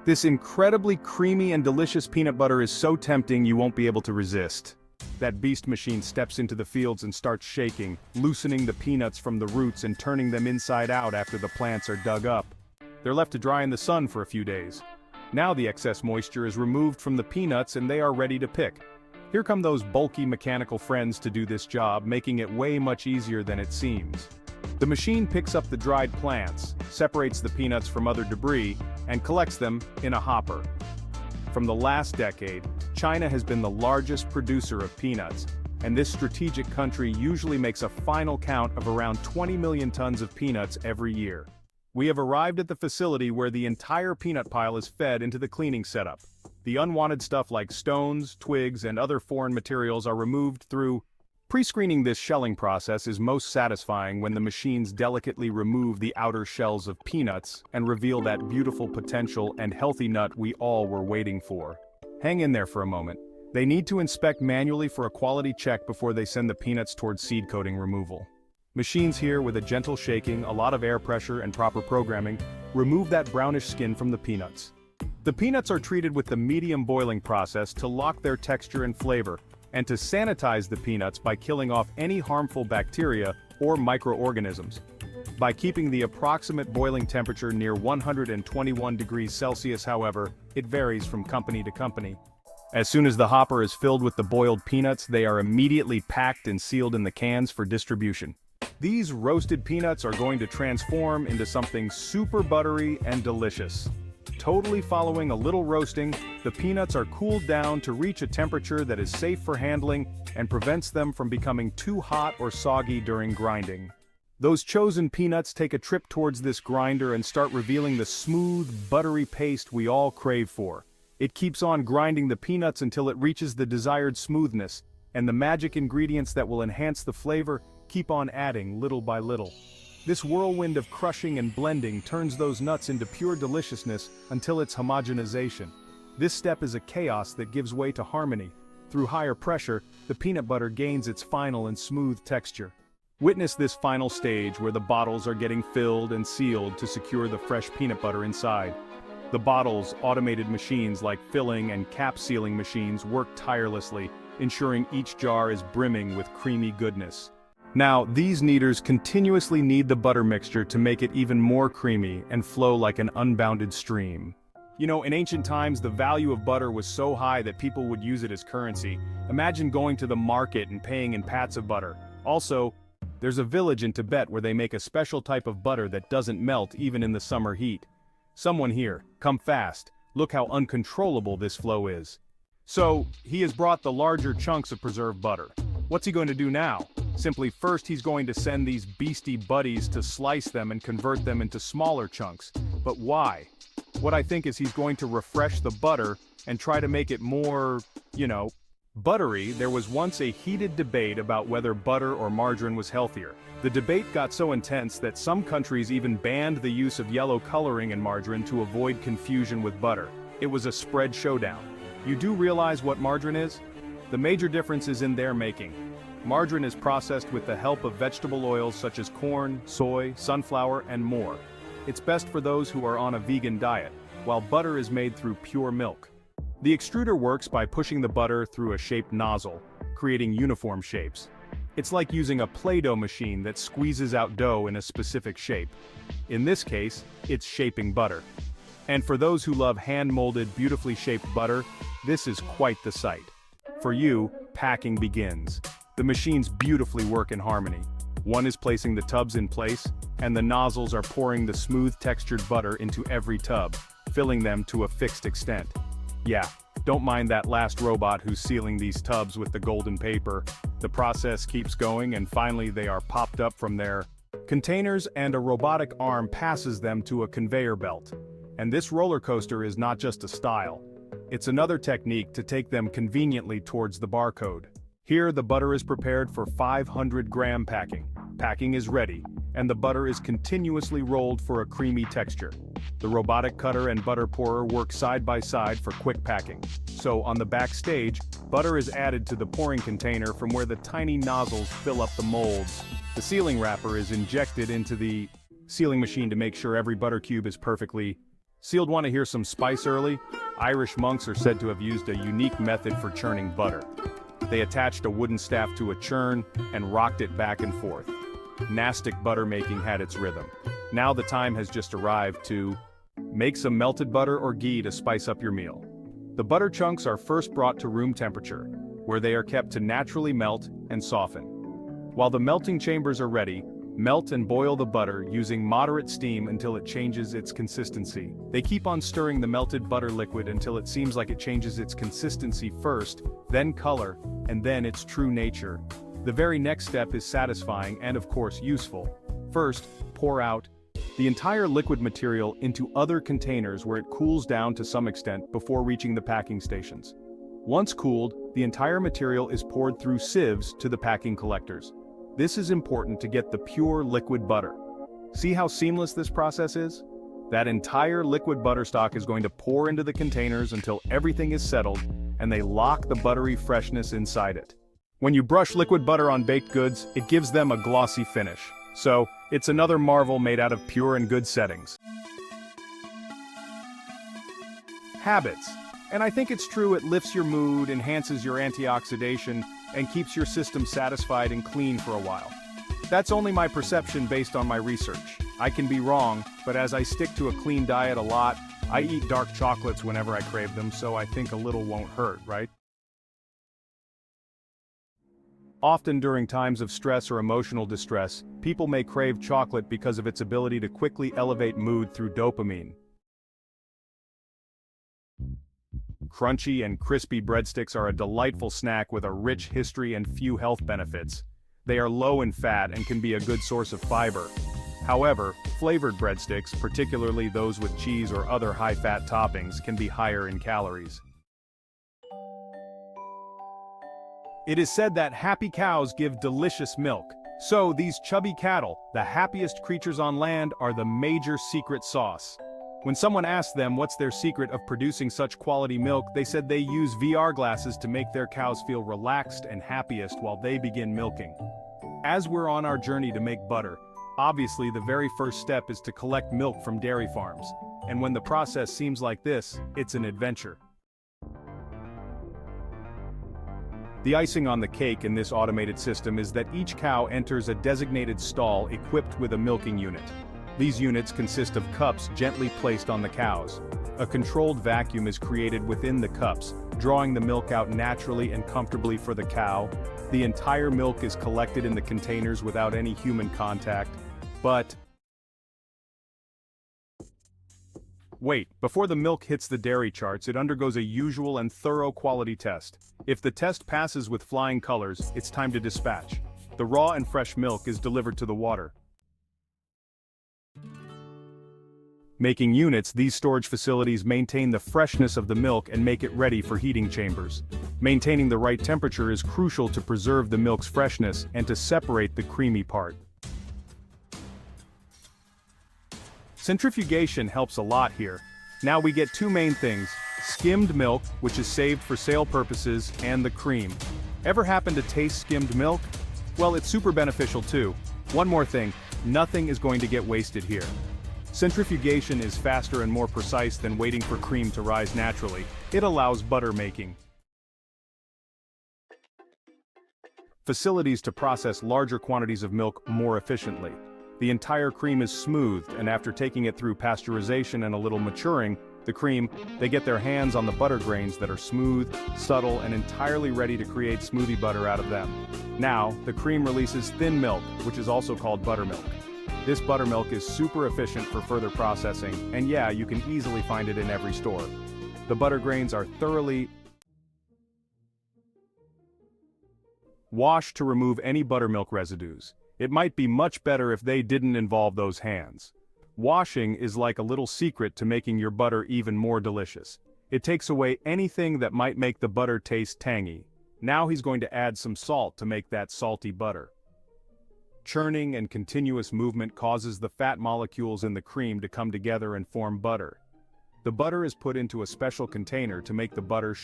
This incredibly creamy and delicious peanut butter is so tempting you won't be able to resist. That beast machine steps into the fields and starts shaking, loosening the peanuts from the roots and turning them inside out after the plants are dug up. They're left to dry in the sun for a few days. Now the excess moisture is removed from the peanuts and they are ready to pick. Here come those bulky mechanical friends to do this job, making it way much easier than it seems. The machine picks up the dried plants, separates the peanuts from other debris, and collects them in a hopper. From the last decade, China has been the largest producer of peanuts, and this strategic country usually makes a final count of around 20 million tons of peanuts every year. We have arrived at the facility where the entire peanut pile is fed into the cleaning setup. The unwanted stuff like stones, twigs, and other foreign materials are removed through pre-screening. This shelling process is most satisfying when the machines delicately remove the outer shells of peanuts and reveal that beautiful potential and healthy nut we all were waiting for. Hang in there for a moment. They need to inspect manually for a quality check before they send the peanuts towards seed coating removal. Machines here, with a gentle shaking, a lot of air pressure, and proper programming, remove that brownish skin from the peanuts. The peanuts are treated with the medium boiling process to lock their texture and flavor, and to sanitize the peanuts by killing off any harmful bacteria or microorganisms. By keeping the approximate boiling temperature near 121 degrees Celsius, however, it varies from company to company. As soon as the hopper is filled with the boiled peanuts, they are immediately packed and sealed in the cans for distribution. These roasted peanuts are going to transform into something super buttery and delicious. Totally following a little roasting, the peanuts are cooled down to reach a temperature that is safe for handling and prevents them from becoming too hot or soggy during grinding. Those chosen peanuts take a trip towards this grinder and start revealing the smooth, buttery paste we all crave for. It keeps on grinding the peanuts until it reaches the desired smoothness, and the magic ingredients that will enhance the flavor keep on adding little by little. This whirlwind of crushing and blending turns those nuts into pure deliciousness until it's homogenization. This step is a chaos that gives way to harmony. Through higher pressure, the peanut butter gains its final and smooth texture. Witness this final stage where the bottles are getting filled and sealed to secure the fresh peanut butter inside. The bottles, automated machines like filling and cap sealing machines, work tirelessly, ensuring each jar is brimming with creamy goodness. Now, these kneaders continuously knead the butter mixture to make it even more creamy and flow like an unbounded stream. You know, in ancient times, the value of butter was so high that people would use it as currency. Imagine going to the market and paying in pats of butter. Also, there's a village in Tibet where they make a special type of butter that doesn't melt even in the summer heat. Someone here, come fast. Look how uncontrollable this flow is. So, he has brought the larger chunks of preserved butter. What's he going to do now? Simply first he's going to send these beastie buddies to slice them and convert them into smaller chunks. But why? What I think is he's going to refresh the butter and try to make it more, buttery. There was once a heated debate about whether butter or margarine was healthier. The debate got so intense that some countries even banned the use of yellow coloring in margarine to avoid confusion with butter. It was a spread showdown. You do realize what margarine is? The major difference is in their making. Margarine is processed with the help of vegetable oils such as corn, soy, sunflower, and more. It's best for those who are on a vegan diet, while butter is made through pure milk. The extruder works by pushing the butter through a shaped nozzle, creating uniform shapes. It's like using a Play-Doh machine that squeezes out dough in a specific shape. In this case, it's shaping butter. And for those who love hand-molded, beautifully shaped butter, this is quite the sight. For you, packing begins. The machines beautifully work in harmony. One is placing the tubs in place, and the nozzles are pouring the smooth textured butter into every tub, filling them to a fixed extent. Yeah, don't mind that last robot who's sealing these tubs with the golden paper. The process keeps going and finally they are popped up from their containers and a robotic arm passes them to a conveyor belt. And this roller coaster is not just a style. It's another technique to take them conveniently towards the barcode. Here the butter is prepared for 500-gram packing. Packing is ready, and the butter is continuously rolled for a creamy texture. The robotic cutter and butter pourer work side by side for quick packing. So on the back stage, butter is added to the pouring container from where the tiny nozzles fill up the molds. The sealing wrapper is injected into the sealing machine to make sure every butter cube is perfectly Sealed, want to hear some spice early? Irish monks are said to have used a unique method for churning butter. They attached a wooden staff to a churn and rocked it back and forth. Nastic butter making had its rhythm. Now the time has just arrived to make some melted butter or ghee to spice up your meal. The butter chunks are first brought to room temperature, where they are kept to naturally melt and soften. While the melting chambers are ready, melt and boil the butter using moderate steam until it changes its consistency. They keep on stirring the melted butter liquid until it seems like it changes its consistency first, then color, and then its true nature. The very next step is satisfying and of course useful. First, pour out the entire liquid material into other containers where it cools down to some extent before reaching the packing stations. Once cooled, the entire material is poured through sieves to the packing collectors. This is important to get the pure liquid butter. See how seamless this process is? That entire liquid butter stock is going to pour into the containers until everything is settled, and they lock the buttery freshness inside it. When you brush liquid butter on baked goods, it gives them a glossy finish. So, it's another marvel made out of pure and good settings. Habits. And I think it's true, it lifts your mood, enhances your antioxidation, and keeps your system satisfied and clean for a while. That's only my perception based on my research. I can be wrong, but as I stick to a clean diet a lot, I eat dark chocolates whenever I crave them, so I think a little won't hurt, right? Often during times of stress or emotional distress, people may crave chocolate because of its ability to quickly elevate mood through dopamine. Crunchy and crispy breadsticks are a delightful snack with a rich history and few health benefits. They are low in fat and can be a good source of fiber. However, flavored breadsticks, particularly those with cheese or other high-fat toppings, can be higher in calories. It is said that happy cows give delicious milk. So these chubby cattle, the happiest creatures on land, are the major secret sauce. When someone asked them what's their secret of producing such quality milk, they said they use VR glasses to make their cows feel relaxed and happiest while they begin milking. As we're on our journey to make butter, obviously the very first step is to collect milk from dairy farms. And when the process seems like this, it's an adventure. The icing on the cake in this automated system is that each cow enters a designated stall equipped with a milking unit. These units consist of cups gently placed on the cows. A controlled vacuum is created within the cups, drawing the milk out naturally and comfortably for the cow. The entire milk is collected in the containers without any human contact. But wait, before the milk hits the dairy charts, it undergoes a usual and thorough quality test. If the test passes with flying colors, it's time to dispatch. The raw and fresh milk is delivered to the water making units. These storage facilities maintain the freshness of the milk and make it ready for heating chambers. Maintaining the right temperature is crucial to preserve the milk's freshness and to separate the creamy part. Centrifugation helps a lot here. Now we get two main things: skimmed milk, which is saved for sale purposes, and the cream. Ever happen to taste skimmed milk? Well, it's super beneficial too. One more thing, nothing is going to get wasted here. Centrifugation is faster and more precise than waiting for cream to rise naturally. It allows butter making. Facilities to process larger quantities of milk more efficiently. The entire cream is smoothed, and after taking it through pasteurization and a little maturing, the cream, they get their hands on the butter grains that are smooth, subtle, and entirely ready to create smoothie butter out of them. Now, the cream releases thin milk, which is also called buttermilk. This buttermilk is super efficient for further processing, and yeah, you can easily find it in every store. The butter grains are thoroughly washed to remove any buttermilk residues. It might be much better if they didn't involve those hands. Washing is like a little secret to making your butter even more delicious. It takes away anything that might make the butter taste tangy. Now he's going to add some salt to make that salty butter. Churning and continuous movement causes the fat molecules in the cream to come together and form butter. The butter is put into a special container to make the butter